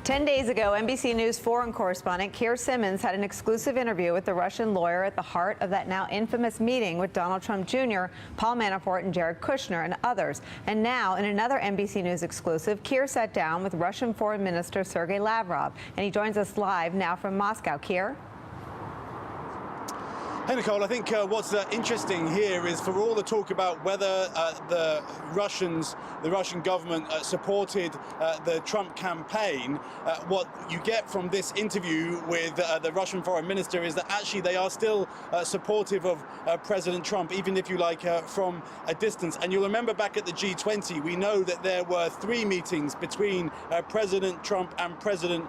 10 days ago, NBC News foreign correspondent Keir Simmons had an exclusive interview with the Russian lawyer at the heart of that now infamous meeting with Donald Trump Jr., Paul Manafort, and Jared Kushner, and others. And now, in another NBC News exclusive, Keir sat down with Russian Foreign Minister Sergei Lavrov, and he joins us live now from Moscow. Keir? Hey, Nicole, I think what's interesting here is for all the talk about whether the Russian government supported the Trump campaign, what you get from this interview with the Russian foreign minister is that actually they are still supportive of President Trump, even if you like from a distance. And you'll remember back at the G20, we know that there were 3 meetings between President Trump and President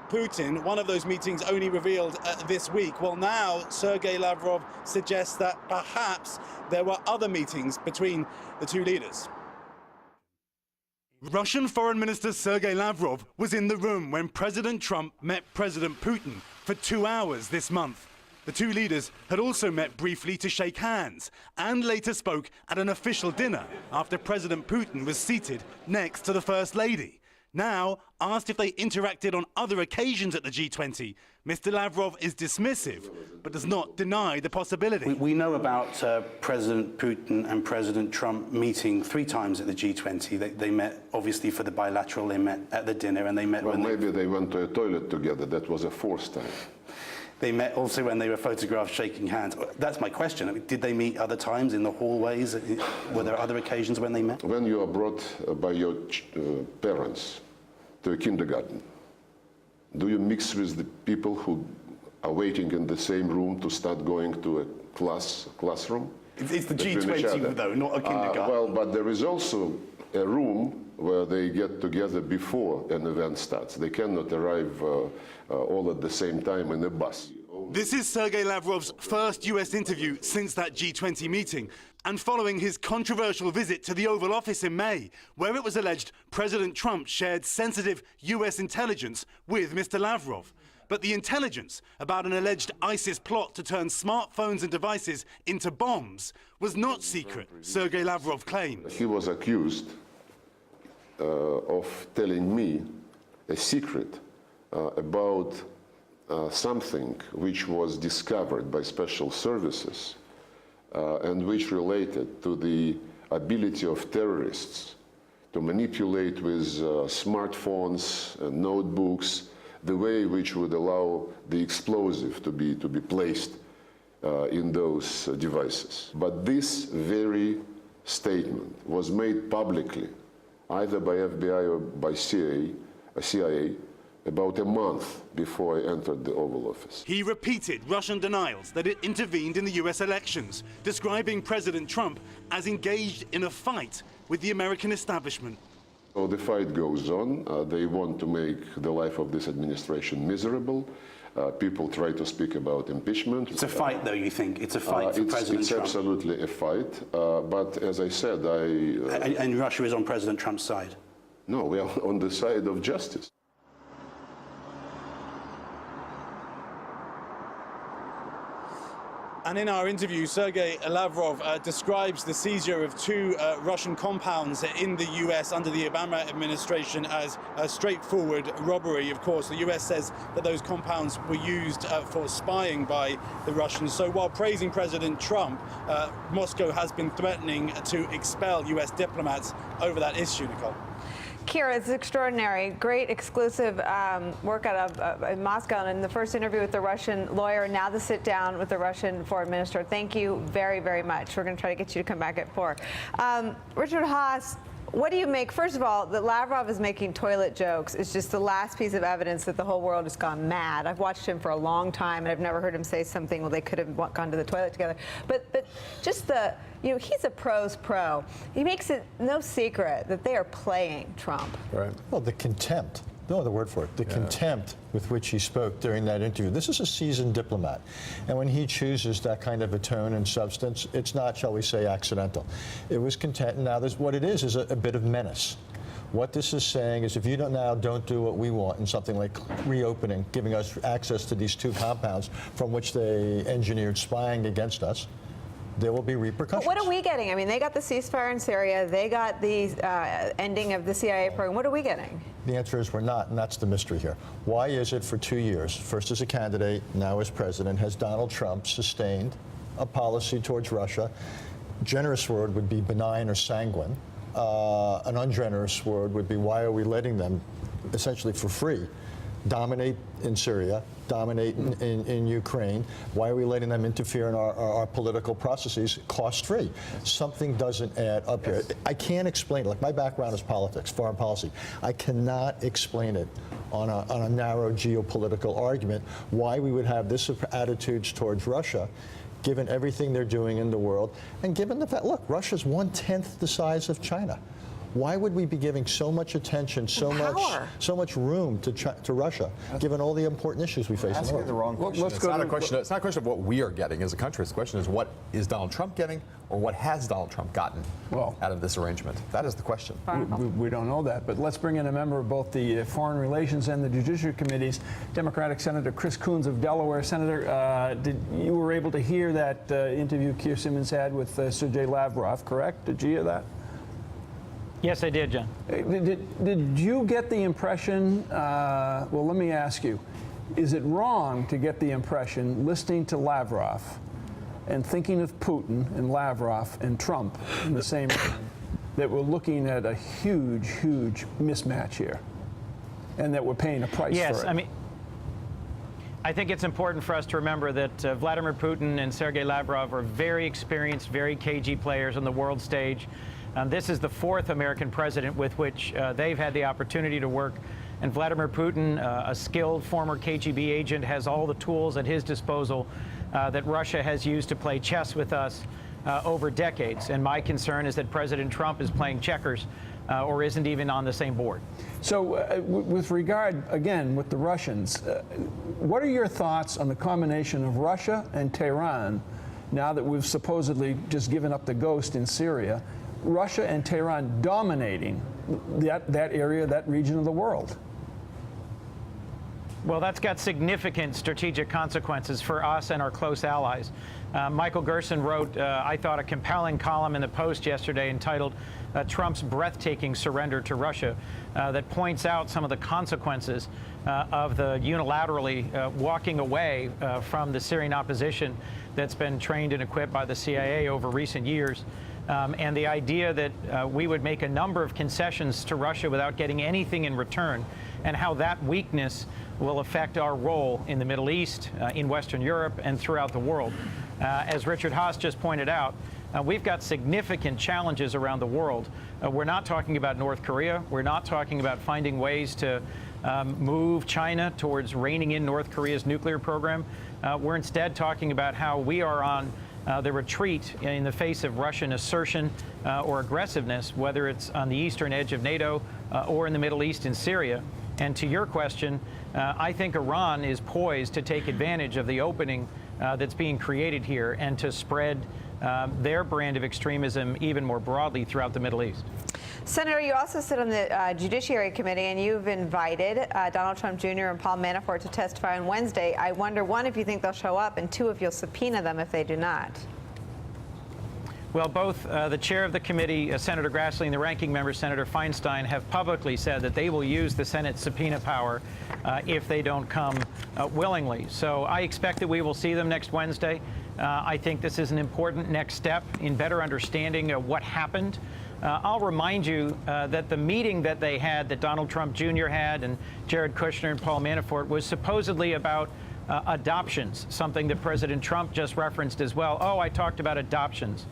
Putin. One of those meetings only revealed this week. Well, now Sergei Lavrov suggests that perhaps there were other meetings between the two leaders. Russian Foreign Minister Sergei Lavrov was in the room when President Trump met President Putin for 2 hours this month. The two leaders had also met briefly to shake hands and later spoke at an official dinner after President Putin was seated next to the First Lady. Now, asked if they interacted on other occasions at the G20, Mr. Lavrov is dismissive, but does not deny the possibility. We know about President Putin and President Trump meeting 3 times at the G20. They met, obviously, for the bilateral. They met at the dinner, and they met well, maybe they went to a toilet together. That was a 4th time. They met also when they were photographed shaking hands. That's my question. I mean, did they meet other times in the hallways? Were there other occasions when they met? When you are brought by your parents to a kindergarten, do you mix with the people who are waiting in the same room to start going to a classroom? It's the G20 though, not a kindergarten. Well, but there is also a room where they get together before an event starts. They cannot arrive all at the same time in a bus. This is Sergei Lavrov's first US interview since that G20 meeting, and following his controversial visit to the Oval Office in May, where it was alleged President Trump shared sensitive US intelligence with Mr. Lavrov. But the intelligence about an alleged ISIS plot to turn smartphones and devices into bombs was not secret, Sergei Lavrov claimed. He was accused of telling me a secret about something which was discovered by special services and which related to the ability of terrorists to manipulate with smartphones and notebooks the way which would allow the explosive to be placed in those devices. But this very statement was made publicly either by FBI or by CIA about a month before I entered the Oval Office. He repeated Russian denials that it intervened in the US elections, describing President Trump as engaged in a fight with the American establishment. So the fight goes on. They want to make the life of this administration miserable. People try to speak about impeachment. It's a fight, though, you think? It's a fight for President Trump? It's absolutely a fight. But as I said, And Russia is on President Trump's side? No, we are on the side of justice. And in our interview, Sergei Lavrov describes the seizure of 2 Russian compounds in the US under the Obama administration as a straightforward robbery. Of course, the US says that those compounds were used for spying by the Russians. So while praising President Trump, Moscow has been threatening to expel US diplomats over that issue, Nicole. Keir, it's extraordinary. Great exclusive work out of Moscow, and in the first interview with the Russian lawyer, now the sit down with the Russian foreign minister. Thank you very, very much. We're going to try to get you to come back at 4. Richard Haas, what do you make? First of all, that Lavrov is making toilet jokes is just the last piece of evidence that the whole world has gone mad. I've watched him for a long time, and I've never heard him say something, well, they could have gone to the toilet together. But just the, he's a pro's pro. He makes it no secret that they are playing Trump. Right. Well, the contempt. No other word for it. The contempt with which he spoke during that interview. This is a seasoned diplomat. And when he chooses that kind of a tone and substance, it's not, shall we say, accidental. It was contempt. Now, what it is a bit of menace. What this is saying is if you don't do what we want in something like reopening, giving us access to these 2 compounds from which they engineered spying against us, there will be repercussions. But what are we getting? I mean, they got the ceasefire in Syria. They got the ending of the CIA program. What are we getting? The answer is we're not, and that's the mystery here. Why is it for 2 years, first as a candidate, now as president, has Donald Trump sustained a policy towards Russia? Generous word would be benign or sanguine. An ungenerous word would be, why are we letting them, essentially for free, dominate in Syria, dominate in Ukraine? Why are we letting them interfere in our political processes cost-free? Something doesn't add up here. I can't explain it. Like, my background is politics, foreign policy. I cannot explain it on a narrow geopolitical argument why we would have this attitudes towards Russia, given everything they're doing in the world, and given the fact, look, Russia's 1/10 the size of China. Why would we be giving so much attention, so much room to Russia, given all the important issues we face in the world? The wrong question. It's not a question of what we are getting as a country. The question is, what is Donald Trump getting, or what has Donald Trump gotten out of this arrangement? That is the question. We don't know that, but let's bring in a member of both the Foreign Relations and the Judiciary Committees, Democratic Senator Chris Coons of Delaware. Senator, you were able to hear that interview Keir Simmons had with Sergei Lavrov, correct? Did you hear that? Yes, I did, John. Did you get the impression, well, let me ask you, is it wrong to get the impression, listening to Lavrov and thinking of Putin and Lavrov and Trump in the same room, that we're looking at a huge, huge mismatch here, and that we're paying a price for it? Yes, I mean, I think it's important for us to remember that Vladimir Putin and Sergei Lavrov are very experienced, very cagey players on the world stage. This is the fourth American president with which they've had the opportunity to work. And Vladimir Putin, a skilled former KGB agent, has all the tools at his disposal that Russia has used to play chess with us over decades. And my concern is that President Trump is playing checkers or isn't even on the same board. So with regard, again, with the Russians, what are your thoughts on the combination of Russia and Tehran, now that we've supposedly just given up the ghost in Syria? Russia and Tehran dominating that area, that region of the world. Well, that's got significant strategic consequences for us and our close allies. Michael Gerson wrote, I thought, a compelling column in the Post yesterday entitled Trump's Breathtaking Surrender to Russia that points out some of the consequences of the unilaterally walking away from the Syrian opposition that's been trained and equipped by the CIA over recent years. And the idea that we would make a number of concessions to Russia without getting anything in return, and how that weakness will affect our role in the Middle East, in Western Europe, and throughout the world. As Richard Haas just pointed out, we've got significant challenges around the world. We're not talking about North Korea. We're not talking about finding ways to move China towards reining in North Korea's nuclear program. We're instead talking about how we are on the retreat in the face of Russian assertion or aggressiveness, whether it's on the eastern edge of NATO or in the Middle East in Syria. And to your question, I think Iran is poised to take advantage of the opening that's being created here and to spread their brand of extremism even more broadly throughout the Middle East. Senator, you also sit on the Judiciary Committee, and you've invited Donald Trump Jr. and Paul Manafort to testify on Wednesday. I wonder, one, if you think they'll show up, and two, if you'll subpoena them if they do not. Well, both the chair of the committee, Senator Grassley, and the ranking member, Senator Feinstein, have publicly said that they will use the Senate subpoena power if they don't come willingly. So I expect that we will see them next Wednesday. I think this is an important next step in better understanding what happened. I'll remind you that the meeting that they had, that Donald Trump Jr. had, and Jared Kushner and Paul Manafort, was supposedly about adoptions, something that President Trump just referenced as well. Oh, I talked about adoptions.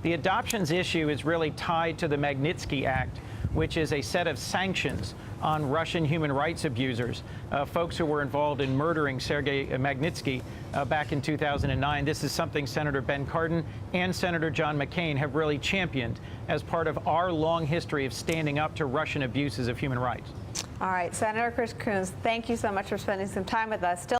The adoptions issue is really tied to the Magnitsky Act, which is a set of sanctions on Russian human rights abusers, folks who were involved in murdering Sergei Magnitsky back in 2009. This is something Senator Ben Cardin and Senator John McCain have really championed as part of our long history of standing up to Russian abuses of human rights. All right, Senator Chris Coons, thank you so much for spending some time with us.